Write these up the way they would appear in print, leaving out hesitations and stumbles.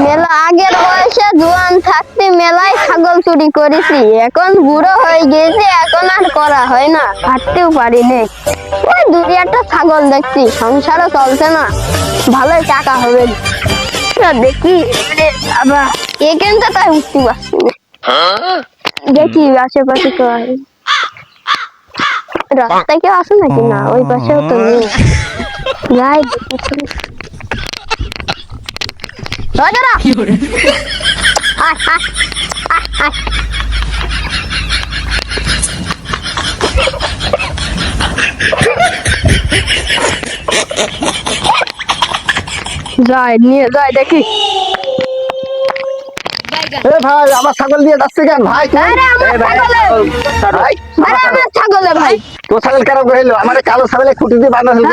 মেলা আগের বয়সে জোয়ান থাকতে মেলায় ছাগল চুরি করেছি, এখন বুড়ো হয়ে গেছে, এখন আর করা হয় না, হাঁটতেও পারি নে। ওই দূরে একটা ছাগল দেখছি, সংসারও চলছে না, ভালোই টাকা হবে। দেখি আবার এখানটা তাই উঠতে পারছি না। দেখি আশেপাশে কেউ আছে, রাস্তায় কেউ আছে নাকি? না, ওই পাশেও তো নেই। যাই দেখি। যাই নিয়ে যাই দেখি। ভাই আমার ছাগল নিয়ে যাচ্ছে কেন ভাই? ছাগলে ভাই, তোর ছাগল কেন গেল? আমার কালো ছাগলে খুঁটি দিয়ে বাঁধা ছিল।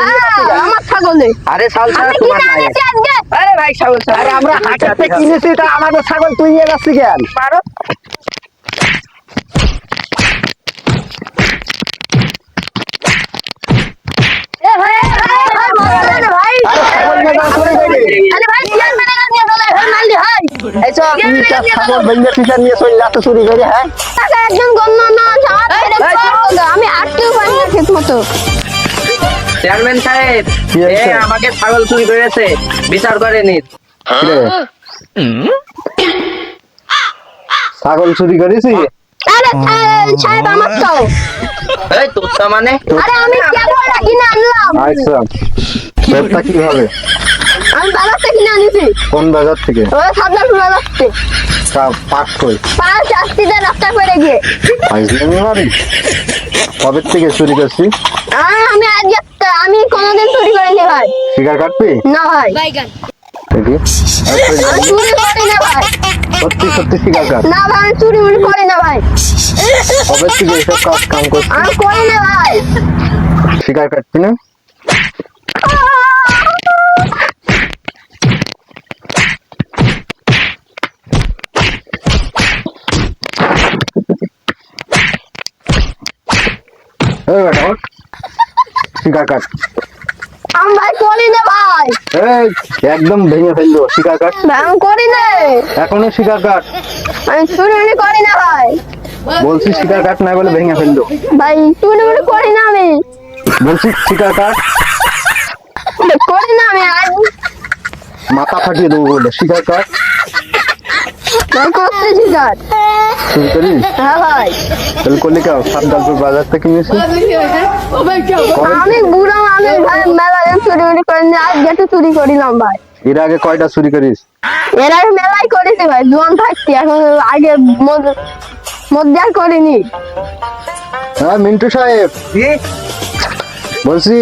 আমার ছাগলে। আরে ছাগল ছাড়া তোমার নাই। আরে ভাই ছাগল ছাড়া। আরে আমরা হাটে কিনেছি, তা আমাদের ছাগল তুই নিয়ে যাচ্ছি কেন? পারো আমি আটকেও পারি না ঠিক মতো। চেয়ারম্যান সাহেব, আমাকে ছাগল চুরি করেছে, বিচার করে নিন। ছাগল চুরি করেছি? আরে সাহেব আমার তো এই তোরটা মানে? আরে আমি ক্যামেরা কিনে আনলাম। আচ্ছা, তোরটা কি হবে? আমি বাজার থেকে কিনে আনিছি। কোন বাজার থেকে? ওই সাবধান বাজার থেকে। পাট কই? পাঁচ আসতিতে রাস্তা করে গিয়ে। আইজলামি মারি? কবে থেকে চুরি করছি? আমি কোনোদিন চুরি করিনি ভাই। শিকার কাটবি? না ভাই। দেখি আমি চুরি করি না ভাই। সত্যি সত্যি শিকার কাট? না ভাই, আমি চুরি করি না ভাই। কবে থেকে এসব কাজ কাম করছিস? আমি করি না ভাই। শিকার কাটবি না? শিকার কাট। আমি ভাই করি না ভাই। এই একদম ভেঙে ফেললো। শিকার কাট। আমি করি না। এখনো শিকার কাট। আমি চুরি করি না ভাই। বলছি শিকার কাট না বলে ভেঙে ফেললো। ভাই চুরি করি না আমি। বলছি শিকার কাট। করি না আমি। আজ মাথা ফাটিয়ে দেবো বলে। শিকার কাট। ভাই করতে শিকার। চুরি করিস? হ্যাঁ ভাই। তাহলে করলি কেউ? সাতগালপুর বাজার থেকে নিয়েছি। আমি বুড়ো আমি ভাই, মেলা চুরি করি না, আজ যেটু চুরি করিলাম ভাই। এর আগে কয়টা চুরি করিস? এর আগে মেলাই করেছি ভাই, জোয়ান থাকছি, এখন আগে মধ্যে আর করিনি। হ্যাঁ মিন্টু সাহেব, বলছি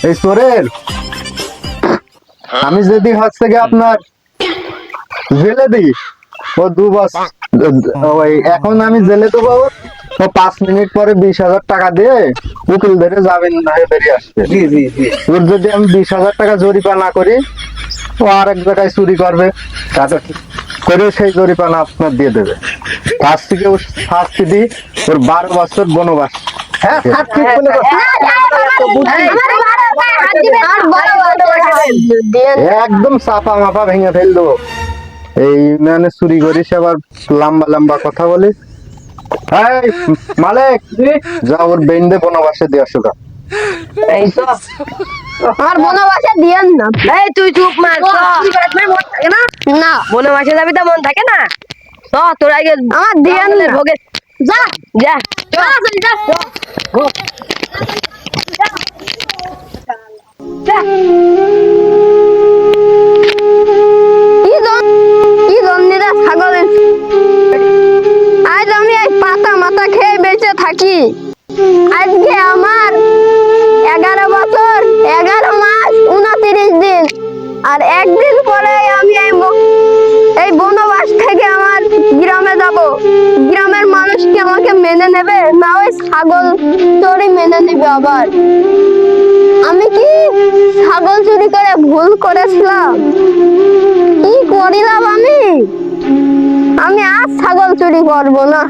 এই চোরের আমি যদি হচ্ছে থেকে আপনার জেলে দিই, ও 2 বছর ওই এখন আমি জেলে দেবো, ও 5 মিনিট পরে 20,000 টাকা দিয়ে উকিল ধরে যাবেন না বেরিয়ে আসবে। ওর যদি আমি 20,000 টাকা জরিমানা করি, ও আরেক জায়গায় চুরি করবে, করে সেই জরিমানা আপনার দিয়ে দেবে। তার থেকে ওর শাস্তি দিই, ওর 12 বছর বনবাস। হ্যাঁ একদম চাপা মাপা ভেঙে ফেল দেবো। এই মানে চুরি করিস আবার লম্বা লম্বা কথা বলিস। মালিক যা ওর বেঁধে বনবাসে দিয়ে আসো। এই তো আমার বনবাসে দিয়েন না। এই তুই চুপ মার। মন থাকে না? না বনবাসে যাবি তো মন থাকে না? তো তোর আগে আমার দিয়েন না। ভোগে যা যা। কি জন্যে ছাগলের আজ আমি এই পাতা মাথা খেয়ে বেঁচে থাকি। আজকে আমার 11 বছর 11 মাস 29 দিন, আর একদিন পরে আমি এই বনবাস থেকে আমার গ্রামে যাব। গ্রামের মানুষ কি আমাকে মেনে নেবে, না ওই ছাগল চোরই মেনে নেবে? আবার আমি কি ছাগল চুরি করে ভুল করেছিলাম? কি করিলাম আমি আর ছাগল চুরি করব না।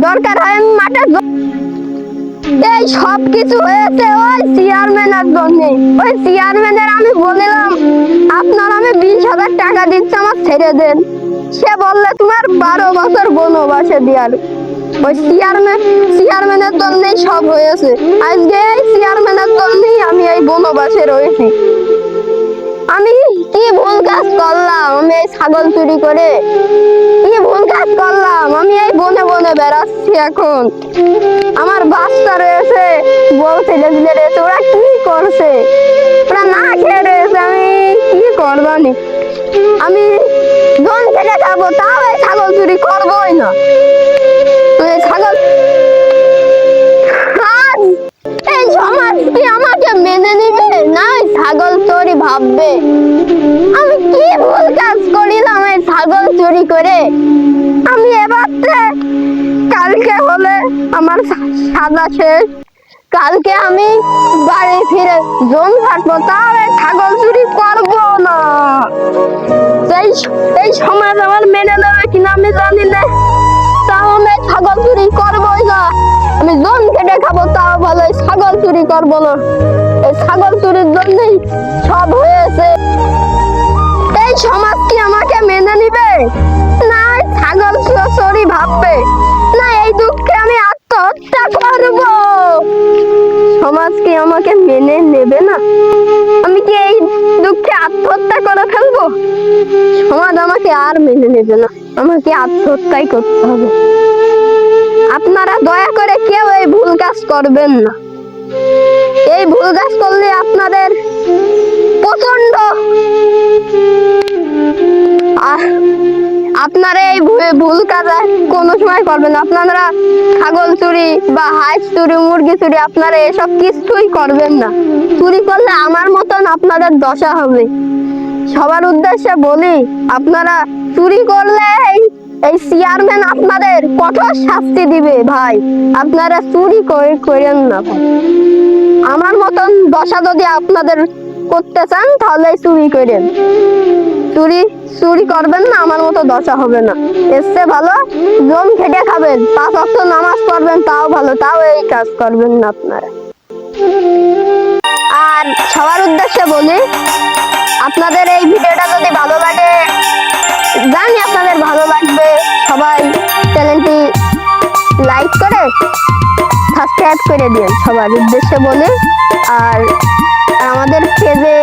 দরকার হয় আমি মাঠে এই সব কিছু হয়েছে ওই চেয়ারম্যানের জন্য। ওই চেয়ারম্যানের আমি বললাম আপনার আমি 20,000 দিচ্ছে আমার ছেড়ে দেন। সে বললে তোমার 12 বছর বনবাসে দিয়ার। ওই চেয়ারম্যানের জন্যই সব হয়েছে। আজকে এই চেয়ারম্যানের জন্যই আমি এই বনবাসে রয়েছি। আমি কি ভুল কাজ করলাম? আমি এই ছাগল চুরি করে কি ভুল কাজ করলাম? আমি এই বনে বনে বেড়াচ্ছি এখন। আমার বাচ্চা রয়েছে, বউ ছেলে ছেলে রয়েছে, ওরা কি করছে? ওরা না খেয়ে রয়েছে, আমি কি করবানি? আমি জন খেটে খাবো, তাও এই ছাগল চুরি করবোই না। তুই এই ছাগল আজ এই সমাজ কি আমাকে মেনে নিবে না ছাগল চুরি ভাববে? আমি কি ভুল কাজ করিলাম এই ছাগল চুরি করে? আমি এবার কালকে হলে আমার সাজা শেষ। কালকে আমি বাড়ি ফিরে জম থাকবো, তাও এই ছাগল চুরি করবো না। এই সমাজ আমার মেনে নেবে কিনা আমি জানি না, তাও আমি এই ছাগল চুরি করবোই না। আমি জম কেটে খাবো, তাও ভালো, এই ছাগল চুরি করবো না। এই ছাগল চুরির জন্যই সব হয়েছে। এই সমাজ কি আমাকে মেনে নিবে না ছাগল চুরি ভাববে? না এই দুঃখে আমি আত্মহত্যা করব? সমাজ কি আমাকে মেনে নেবে না? আমি কি এই দুঃখে আত্মহত্যা করে ফেলবো? সমাজ আমাকে আর মেনে নেবে না, আমাকে আত্মহত্যাই করতে হবে। আপনারা দয়া করে কেউ এই ভুল কাজ করবেন না। এই ভুল কাজ করলে আপনাদের প্রচন্ড আপনারা এই ভুল কাজ কোনো সময় করবেন না। আপনারা ছাগল চুরি বা হাঁস চুরি, মুরগি চুরি, আপনারা এসব কিছুই করবেন না। চুরি করলে আমার মতন আপনাদের দশা হবে। সবার উদ্দেশ্যে বলি, আপনারা চুরি করলে এই চেয়ারম্যান আপনাদের কঠোর শাস্তি দিবে ভাই। আপনারা চুরি করেন না ভাই। আমার মতন দশা যদি আপনাদের করতে চান তাহলে চুরি করেন। চুরি করবেন না, আমার মতো দশা হবে না। এর চেয়ে ভালো জম খেটে খাবেন, 5 ওয়াক্ত নামাজ পড়বেন, তাও ভালো, তাও এই কাজ করবেন না আপনারা। আর সবার উদ্দেশ্যে বলি, আপনাদের এই ভিডিওটা যদি ভালো লাগে, জানি আপনাদের ভালো লাগবে, সবাই চ্যানেলটি লাইক করে সাবস্ক্রাইব করে দিন, সবার উদ্দেশ্যে বলি। আর আমাদের পেজে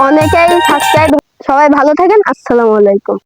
অনেকেই সাবস্ক্রাইব। সবাই ভালো থাকেন। আসসালামু আলাইকুম।